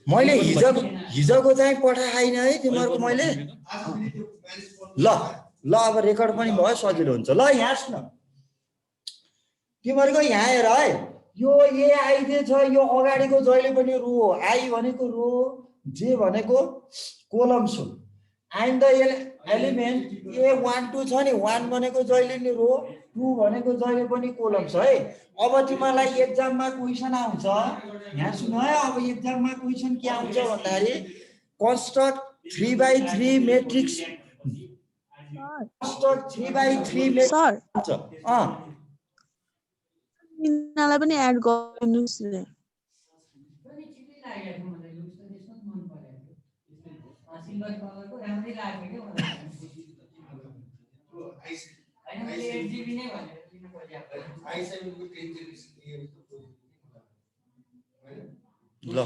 मैले हिजोको चाहिँ पठाएन है तिमीहरूको मैले ल ल अब रेकर्ड पनि भयो सजिलो हुन्छ ल यहाँ सुन तिमीहरूको यहाँ हेर है यो ए आइजे छ यो अगाडिको जहिले पनि रो हो आई भनेको रो जे भनेको कोलम्स हो एन्ड द एलिमेन्ट A1 2 छ नि 1 भनेको जहिले नि रो 2 भनेको जहिले पनि कोलम्स है अब तिमीलाई एक्जाममा क्वेशन आउँछ यहाँ सुन है अब एक्जाममा क्वेशन के आउँछ भन्दाखेरि कन्स्ट्रक्ट 3/3 मैट्रिक्स कन्स्ट्रक्ट 3/3 मैट्रिक्स यिनीलाई पनि एड गर्नुस् रे ल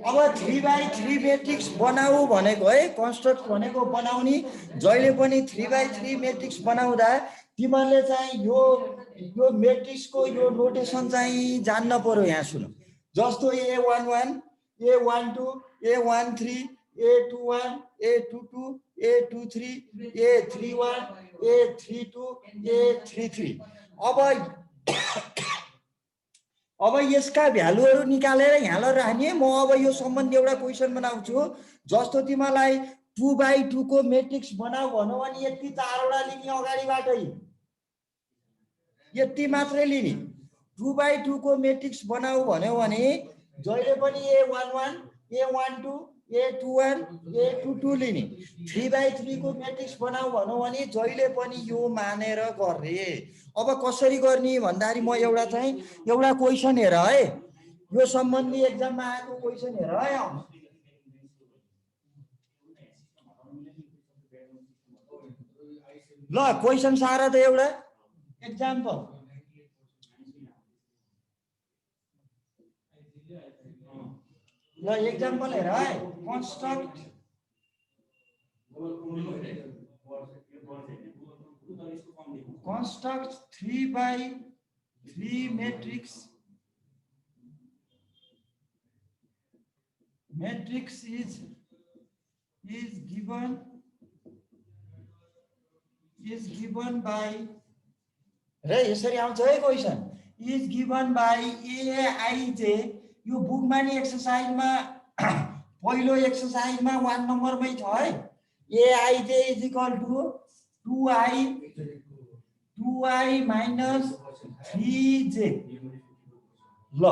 अब 3/3 मैट्रिक्स बनाऊ भनेको है कन्स्ट्रक्ट भनेको बनाउने जहिले पनि 3/3 मैट्रिक्स बनाउँदा तिमीले चाहिँ यो मैट्रिक्सको यो नोटेसन चाहिँ जान्न पर्यो यहाँ सुन जस्तो A11 A12 A13 A21 A22 A23 A31 A32 A33 अब यसका भ्यालुहरु निकालेर यहाँ राख्ने म अब यो सम्बन्धी एउटा क्वेशन बनाउँछु जस्तो तिमीलाई 2/2 को मैट्रिक्स बनाऊ भनौ अनि यति चारवटा लिने अगाडिबाटै यति मात्रै लिने 2/2 को मैट्रिक्स बनाऊ भन्यो भने जहिले पनि A11 A12 A21 A22 लिने 3/3 को मैट्रिक्स बनाऊ भनौ भने जहिले पनि यो मानेर गर्ने अब कसरी गर्ने भन्दाखेरि म एउटा क्वेशन हेर है यो सम्बन्धी एक्जाममा आएको क्वेशन हेर है ल क्वेशन सारा त एउटा एक्जाम्पल ल एक्जाम्पल हेर है construct construct 3/3 matrix is given by रे यसरी आउँछ है question is given by aij यो बुकमा नि एक्सरसाइजमा पहिलो एक्सरसाइजमा 1 नम्बरमै छ है aij is equal to 2i minus 3j ल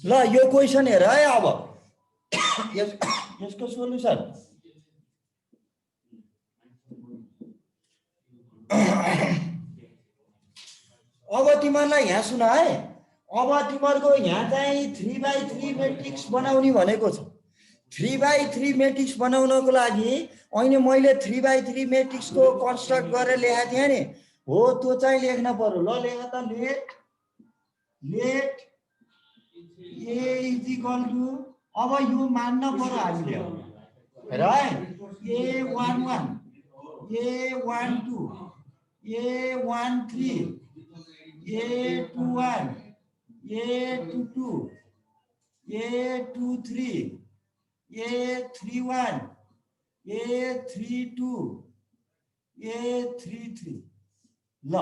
ल यो क्वेशन हेर है अब यसको सोलुसन अब तिमीलाई यहाँ सुन है अब तिमीहरुको यहाँ चाहिँ 3/3 मैट्रिक्स बनाउने भनेको छ 3/3 मैट्रिक्स बनाउनको लागि अहिले मैले 3/3 मैट्रिक्स को कन्स्ट्रक्ट गरेर लेखेको थिएँ नि हो त्यो चाहिँ लेख्न पर्यो ल लेख त late a is equal to अब यो मान्न पर्यो हामीले हेर है A11 A12 A13 A21 A22 A23 A31 A32 A33 ल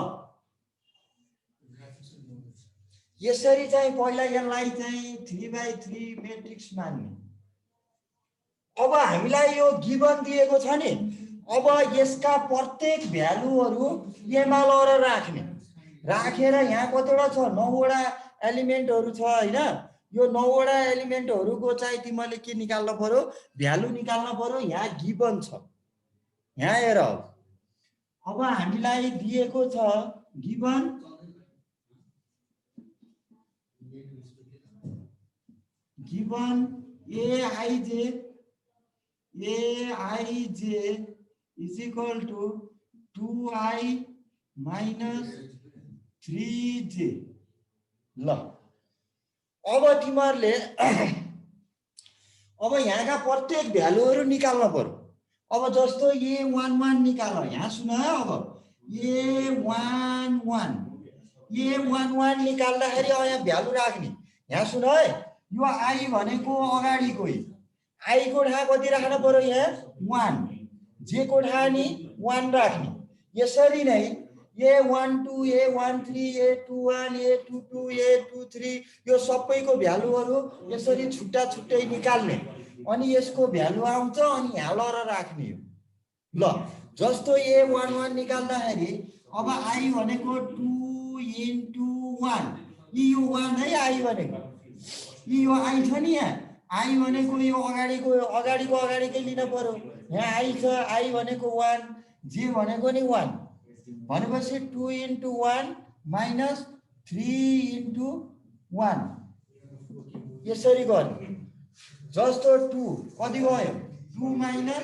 यसरी चाहिँ पहिला यसलाई चाहिँ 3/3 मैट्रिक्स मान्ने अब हामीलाई यो गिवन दिएको छ नि अब यसका प्रत्येक भ्यालुहरु एमा लगेर राखेर यहाँ कतिवटा छ 9 वटा एलिमेन्टहरु छ हैन यो 9 वटा एलिमेन्टहरुको चाहिँ तिमीले के निकाल्न पर्यो भ्यालु निकाल्न पर्यो यहाँ गिवन छ यहाँ हेर अब हामीलाई दिएको छ given aij is equal to 2i minus 3j ल अब तिमीहरुले अब यहाँका प्रत्येक भ्यालुहरू निकाल्न पर्यो। अब जस्तो A11 निकाल, यहाँ सुन है। अब A11 निकाल्दाखेरि यहाँ भ्यालु राख्ने, यहाँ सुन है। यो आई भनेको अगाडिको, आई को ठाउँ कति राख्न पर्यो? यहाँ 1, जे को ठाउँ नि 1 राख्ने। यसरी नै A12, A13, A21, A22, A23 यो सबैको भ्यालुहरू यसरी छुट्टा छुट्टै निकाल्ने, अनि यसको भ्यालु आउँछ अनि यहाँ लर राख्ने हो। ल जस्तो A11 निकाल्दाखेरि अब आई भनेको 2 into 1, यो 1 है आई भनेको, यो आई छ नि यहाँ। आई भनेको यो अगाडिको अगाडिकै लिन पर्यो। यहाँ आई छ, आई भनेको 1, जे भनेको नि 1 भनेपछि 2 into 1 minus 3 into 1 यसरी गर्ने। जस्तो 2 कति भयो? 2 minus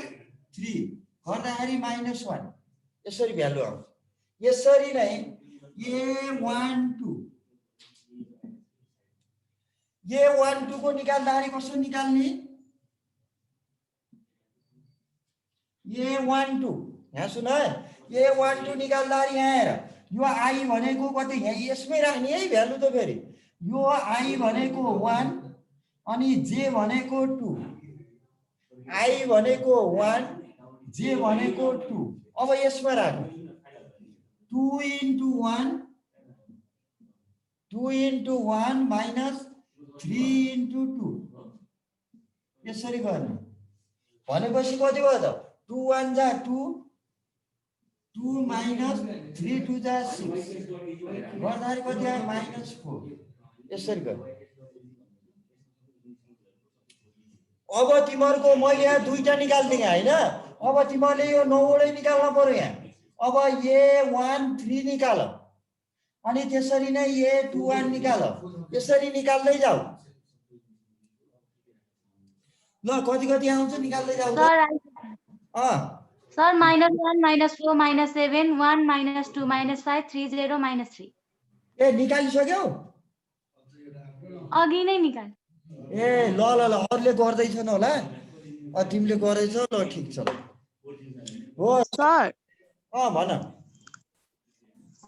3 गर्दाखेरि -1 यसरी भ्यालु आउँछ। यसरी नै A12 को निकाल्दाखेरि कसो निकाल्ने? A12 यहाँ सुन है। A12 निकाल्दाखेरि यहाँ हेर, यो आई भनेको कति? यहाँ यसमै राख्ने है भ्यालु त। फेरि यो आई भनेको 1 अनि जे भनेको 2, आई भनेको 1, जे भनेको 2। अब यसमा राख्नु 2 into 1 minus 3 into 2 यसरी गर्ने। भनेपछि कति भयो त? 2 1 जा 2, 2 minus 3 2 जा 6 गर्दाखेरि कति आयो? -4 यसरी गर्ने। अब तिमीहरूको मैले यहाँ दुईटा निकाल्दिएँ होइन। अब तिमीहरूले यो 9 वटै निकाल्न पर्यो यहाँ। अब A13 निकाल अनि त्यसरी नै A21 निकाल, यसरी निकाल्दै जाऊ। ल कति कति आउँछ निकाल्दै जाऊ। सर -1 -4 -7 1 -2 -5 3 0 -3 ए निकालिसक्यौ? अघि नै निकाल। ए ल ल ल अरूले गर्दैछन् होला, तिमीले गरेछौ। ल ठिक छ। हो सर भन।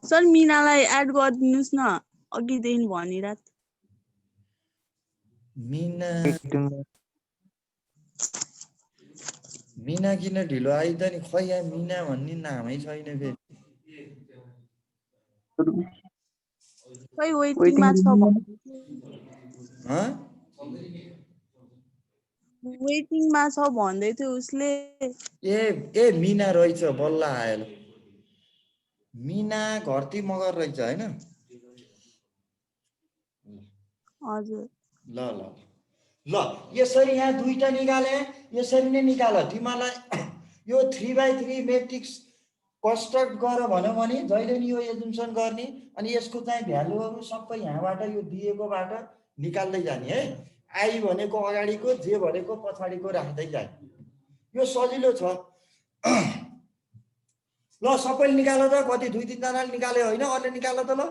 सर मिनालाई एड गरिदिनुस् न, अघिदेखि भनिरहेको थियो। मिना किन ढिलो आइ त नि? खै यहाँ मिना भन्ने नामै छैन फेरि। खै वेटिङमा छ वेटिङमा छ भन्दै थियो उसले। ए मिना रहेछ, बल्ल आयो। मिना घरती मगर रहेछ होइन? हजुर। ल ल ल यसरी यहाँ दुईटा निकाले, यसरी नै निकाल। तिमीलाई यो 3/3 मैट्रिक्स कन्स्ट्रक्ट गर भन्यो भने जहिले नि यो एजुम्सन गर्ने अनि यसको चाहिँ भ्यालुहरू सबै यहाँबाट यो दिएकोबाट निकाल्दै जाने है। आई भनेको अगाडिको, जे भनेको पछाडिको राख्दै जाने। यो सजिलो छ। ल सबैले निकाल त। कति 2-3 जनाले निकाल्यो होइन? अरूले निकाल त। ल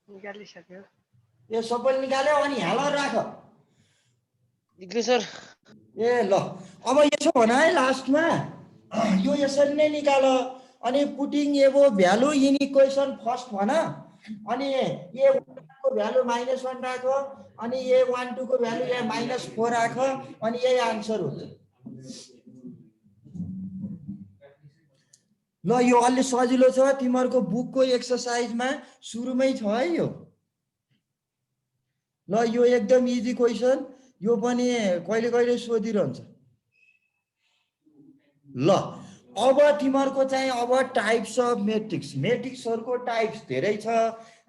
निकालिसक्यो। ए सबैले निकाल्यो अनि यहाँ ल राख। निक्ल्यो सर। ए ल अब यसो भन है, लास्टमा यो यसरी नै निकाल अनि पुटिङ एबो भ्यालु इन इक्वेसन फर्स्ट भन। अनि A1 को भ्यालु -1 राख अनि A12 को भ्यालु यहाँ -4 राख अनि यही आन्सर हुन्छ। ल यो अलि सजिलो छ। तिमीहरूको बुकको एक्सरसाइजमा सुरुमै छ है यो। ल यो एकदम इजी क्वेसन, यो पनि कहिले कहिले सोधिरहन्छ। ल अब तिमीहरूको चाहिँ अब टाइप्स अफ मैट्रिक्स, मैट्रिक्सहरूको टाइप्स धेरै छ।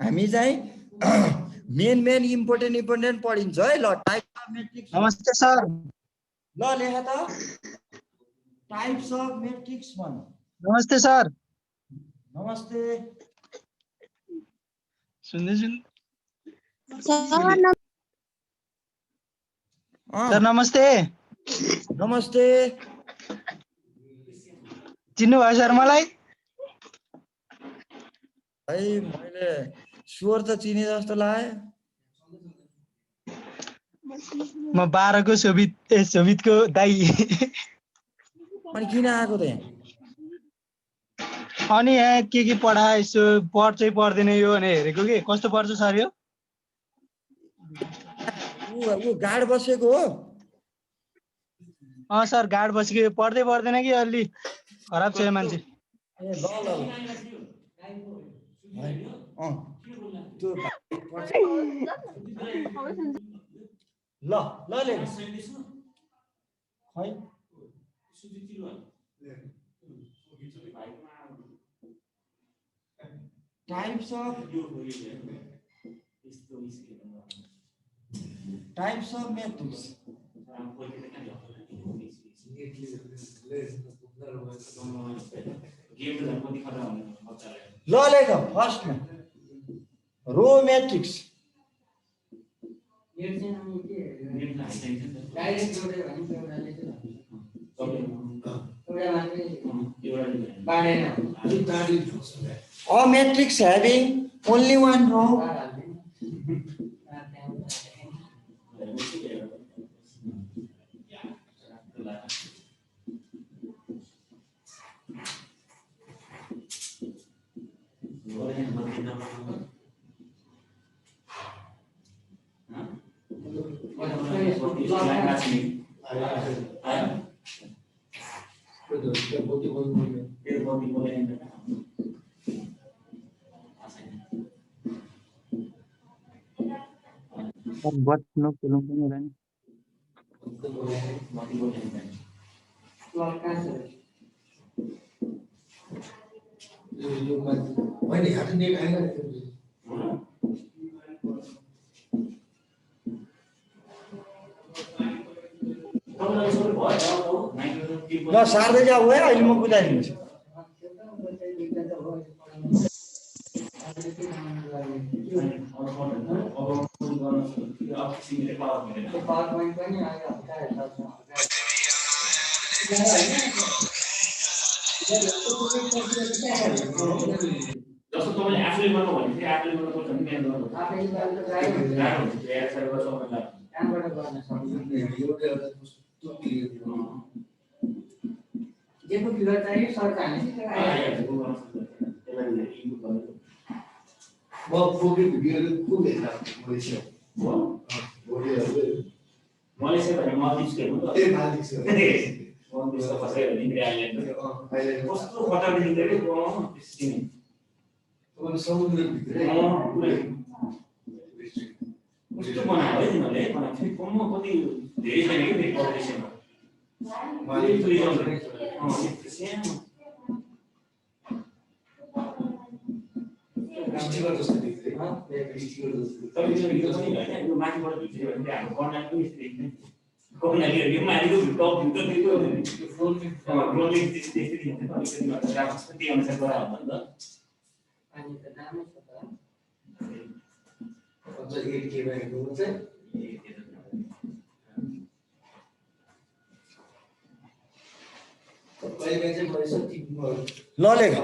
हामी चाहिँ मेन इम्पोर्टेन्ट पढिन्छ है। ल टाइप्स अफ मैट्रिक्स। नमस्ते सर। ल लेख त, टाइप्स अफ मैट्रिक्स भन। नमस्ते सर। नमस्ते। सुन्दैछु। सर नमस्ते। नमस्ते। चिन्नु भयो सर मलाई? है मैले स्वर त चिने जस्तो लाग्यो। म 12 को शोभितको दाइ। अनि किन आएको त यहाँ? अनि यहाँ के पढाए यसो पढ्छ पढ्दैन यो भने हेरेको के कस्तो पढ्छ सर यो? ऊ गाड बसेको हो? सर गाड बसेको पढ्दै पर्दैन कि अलि खराब छ यो मान्छे। ए ल ल त्यो ल ल ले खै टाइप्स अफ मैट्रिक्स ल लेख फर्स्ट में row matrix a matrix having only one row but no problem पनि हुँदैन। ल सार्दै जाऊ है अहिले म बुझाइदिन्छु जस्तो तपाईले आफूले गर्नु भने चाहिँ आफूले गर्नुपर्छ नि मेन गर्नु आफैले गर्नु त गाह्रो हुन्छ एक्सर गर्छ भनेर कामबाट गर्न सक्दैन एउटा जेको फिगर चाहियो सरकार हाल्ने म फोकस भिडियो कुन हेर्दा मलेसिया हो मलेसिया भने माल्दिभ्स हेर्नु त ए माल्दिभ्स माल्दिभ्स त कसै इन्डिया आइल्यान्ड कस्तो खतरा देखिन्छ के त्यसले तपाईले समुद्र भित्र पुरै कस्तो बनायो है तिमीले बनाएको थियो कम कति धेरै छैन के त्यो पपुलेसनमा माल्दिभ्स स्टिकर जस्तो देखिन्छ हैन तपाईले भिडियो पनि हैन यो माथिबाट भिडियो भने हाम्रो कर्नर पनि देखिन्छ कर्नर यो माथिको टप भिडियो देख्यो भने त्यो फ्लोटिङ त्यसै देखिन्छ अलिकति राख्छ त्यही अनुसार गरायो भने त अनि त दामै छ त अझ 8K भएको चाहिँ कहिले चाहिँ मैले सबै ल लेख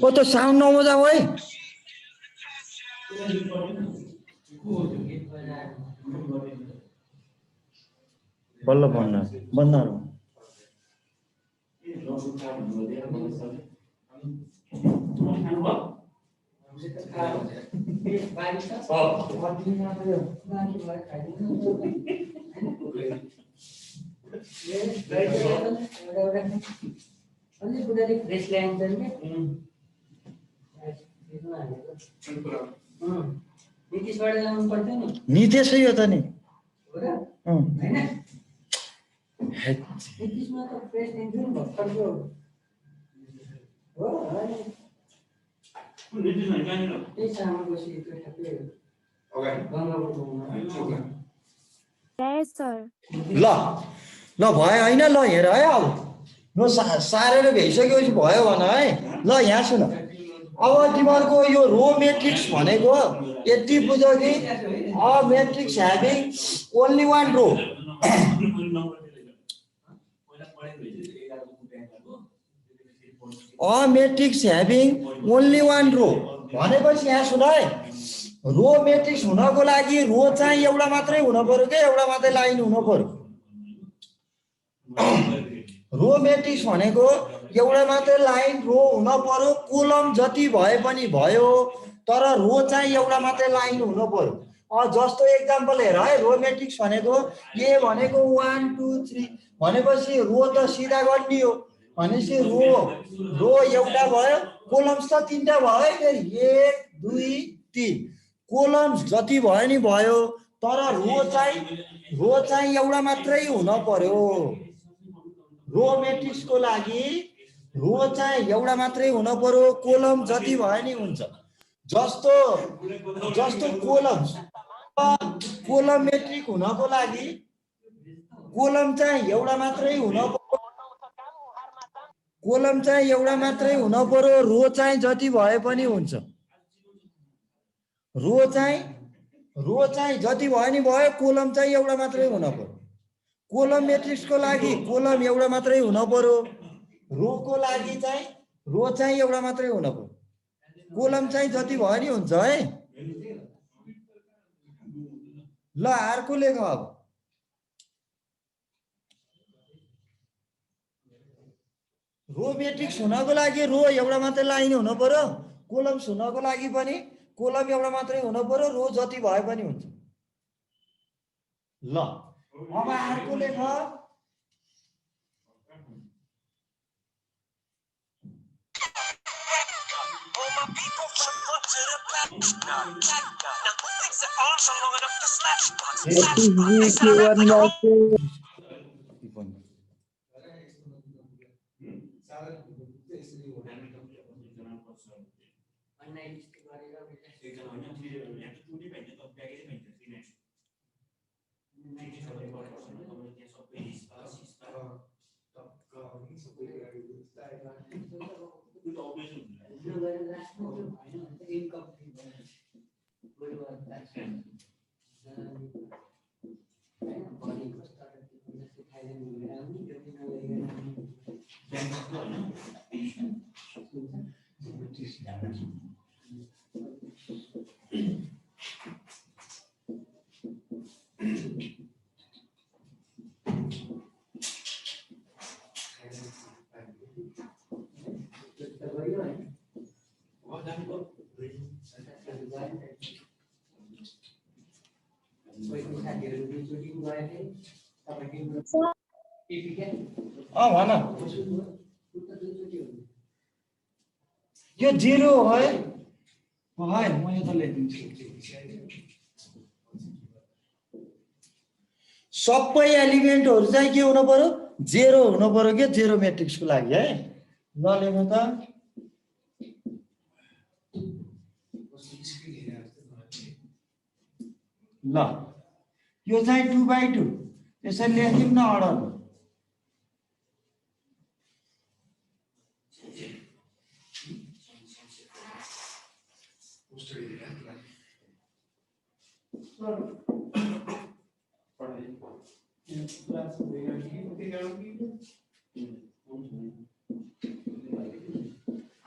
ओ तो साउन्ड नबजाऊ है बल्ल भन्न बन्द नितेश हो त नि ल ल भयो हैन ल हेर है अब न सारेर भइसकेपछि भयो भन है ल यहाँ सुन अब तिमीहरूको यो रो मेट्रिक्स भनेको यति बुझ्यो कि a matrix having only one row a matrix having only one row भनेपछि यहाँ सुन है रो मेट्रिक्स हुनको लागि रो चाहिँ एउटा मात्रै हुन पर्यो के एउटा मात्रै लाइन हुन पर्यो रो मेट्रिक्स भनेको एउटा मात्रै लाइन रो हुन पर्यो कोलम जति भए पनि भयो तर रो चाहिँ एउटा मात्रै लाइन हुन पर्यो जस्तो एक्जाम्पल हेर है रो मेट्रिक्स भनेको ए भनेको 1 2 3 भनेपछि रो त सिधा गर्ने हो भनेपछि रो एउटा भयो कोलम्स त तीनटा भयो फेरि 1 2 3 कोलम्स जति भयो नि भयो तर रो चाहिँ एउटा मात्रै हुन पर्यो रो मेट्रिक्सको लागि रो चाहिँ एउटा मात्रै हुन पर्यो कोलम जति भयो नि हुन्छ जस्तो कोलम मेट्रिक हुनको लागि कोलम चाहिँ एउटा मात्रै हुन पर्यो कोलम चाहिँ एउटा मात्रै हुन पर्यो रो चाहिँ जति भए पनि हुन्छ रो चाहिँ जति भयो नि भयो कोलम चाहिँ एउटा मात्रै हुन पर्यो कोलम मेट्रिक्सको लागि कोलम एउटा मात्रै हुन पर्यो रोको लागि चाहिँ रो चाहिँ एउटा मात्रै हुन पर्यो कोलम चाहिँ जति भयो नि हुन्छ है ल अर्को लेख अब रो मेट्रिक्स हुनको लागि रो एउटा मात्रै लाइन हुन पर्यो कोलम्स हुनको लागि पनि कोलम एउटा मात्रै हुन पर्यो रो जति भए पनि हुन्छ ल अब अर्को लेख भन यो 0 हो है म यो त लेखिदिन्छु सबै एलिमेन्टहरु चाहिँ के हुन पर्यो 0 हुन पर्यो के 0 मेट्रिक्सको लागि है ल लेख्नु त ल यो चाहिँ 2/2 यसरी लेखिदिउँ न अर्डर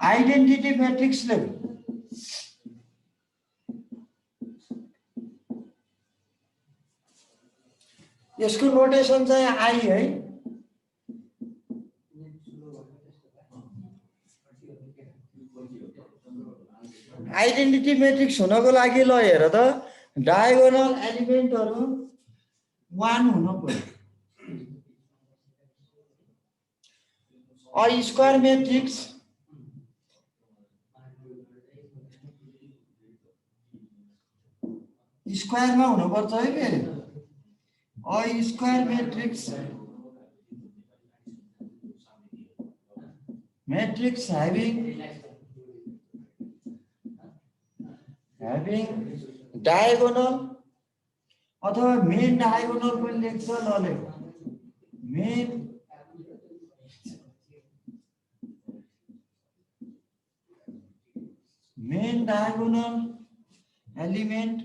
आइडेन्टिटी मैट्रिक्स ले यसको नोटेसन चाहिँ आई है आइडेन्टिटी मैट्रिक्स हुनको लागि ल हेर त डायगोनल एलिमेन्टहरु 1 हुन पर्यो अ स्क्वायर मैट्रिक्स स्क्वायर में हुन पर्छ है फेरि a square matrix having diagonal अथवा मेन डायगोनल पनि लेख्छ ल लेख main main diagonal element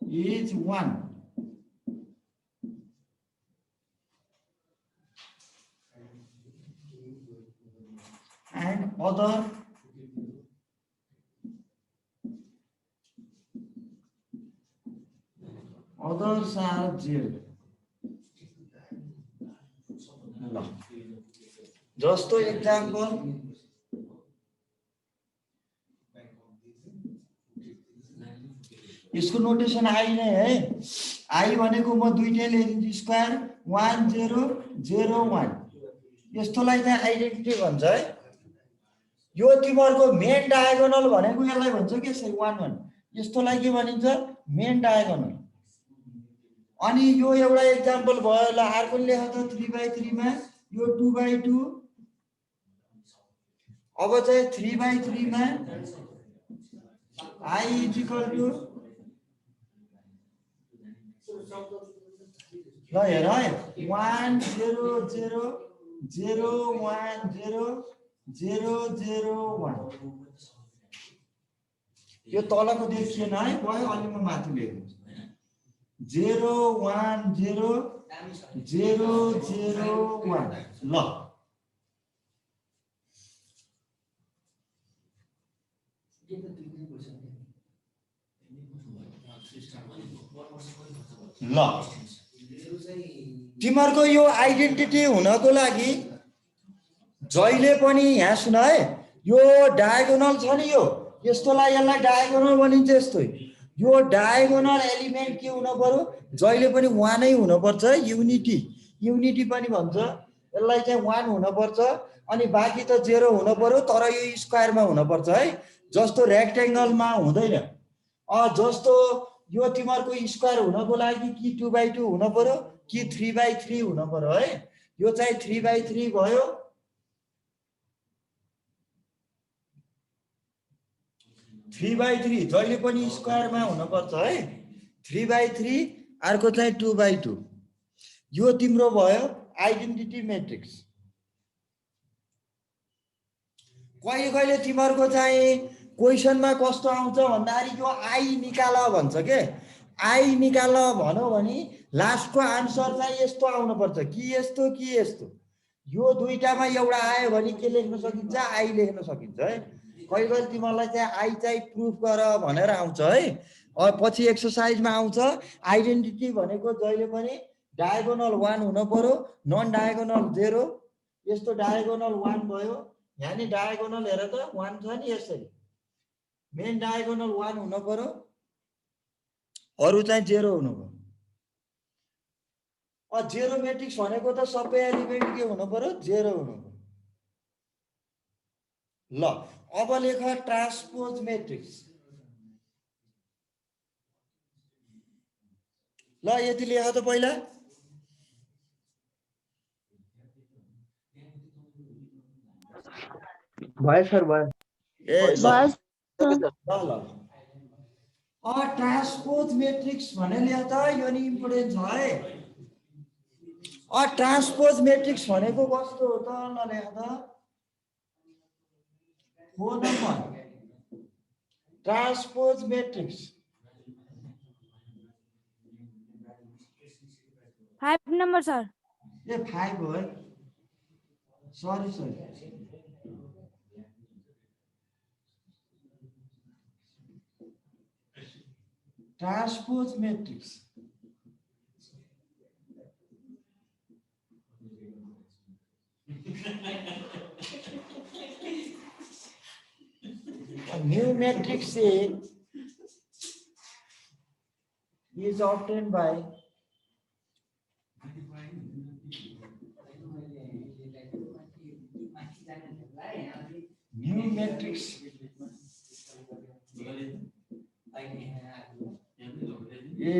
is 1. And others are 0. ल जस्तो एक्जाम्पल इसको नोटेशन आई नै है आई भनेको म दुईटै लेखिदिन्छु स्क्वायर 1 0 0 1 यस्तोलाई चाहिँ आइडेन्टिटी भन्छ है यो तिमीहरुको मेन डायगोनल भनेको यसलाई भन्छ के यसरी 1 1 यस्तोलाई के भनिन्छ मेन डायगोनल अनि यो एउटा एक्जाम्पल भयो ल अर्को लेख त 3/3 मा यो 2/2 अब चाहिँ 3/3 मा I is equal to ल हेर है 1 0 0 0 1 0 0 0 1 यो तलको देखिएन है भयो अनि म माथि लेख्छु 0 1 0 0 0 1 ल ल तिमीहरुको यो आइडेन्टिटी हुनको लागि जहिले पनि यहाँ सुन है यो डायगोनल छ नि यो यस्तोलाई यसलाई डायगोनल भनिन्छ यस्तै यो डायगोनल एलिमेन्ट के हुन पर्यो जहिले पनि 1 नै हुन पर्छ युनिटी पनि भन्छ यसलाई चाहिँ 1 हुन पर्छ अनि बाकी त 0 हुन पर्यो तर यो स्क्वायरमा हुन पर्छ है जस्तो रेक्टेंगलमा हुँदैन जस्तो यो तिमीहरुको स्क्वायर हुनको लागि कि 2/2 हुन पर्यो कि 3/3 हुन पर्यो है यो चाहिँ 3/3 भयो जहिले पनि स्क्वायरमा हुन पर्छ है 3/3 अर्को चाहिँ 2/2 यो तिम्रो भयो आइडेन्टिटी मैट्रिक्स कहिले तिमीहरुको चाहिँ क्वेशनमा कस्तो आउँछ भन्दाखेरि यो आई निकाल भन्छ के आई निकाल भनौ भने लास्टको आन्सर चाहिँ यस्तो आउनु पर्छ कि यस्तो यो दुईटामा एउटा आयो भने के लेख्न सकिन्छ आई लेख्न सकिन्छ है कहिले तिमीलाई चाहिँ आई चाहिँ प्रुफ गर भनेर आउँछ है पछि एक्सरसाइजमा आउँछ आइडेन्टिटी भनेको जहिले पनि डायगोनल 1 हुन पर्यो नन डायगोनल 0 यस्तो डायगोनल 1 भयो यहाँ नि डायगोनल हेर त 1 छ नि यसरी मेन डायगोनल 1 हुन पर्यो अरु चाहिँ 0 हुनु पर्यो 0 मैट्रिक्स भनेको त सबै एलिमेन्ट के हुनु पर्यो 0 हुनु पर्यो ल अब लेख ट्रान्सपोज मैट्रिक्स ल यति लेख त पहिला भयो सर भयो ए बस ल ट्रान्सपोज मैट्रिक्स भने लेख त यो नि इम्पोर्टेन्ट छ है ट्रान्सपोज मैट्रिक्स भनेको कस्तो हो त ल लेख त 4 number transpose matrix 5 number sir ये 5 हो sorry transpose matrix A new matrix A is obtained by new matrix A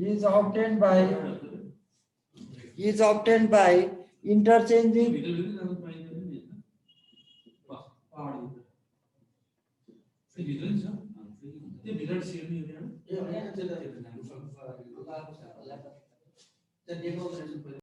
is obtained by interchanging भित्र सिर्ने हुँदैन ए होइन त्यो त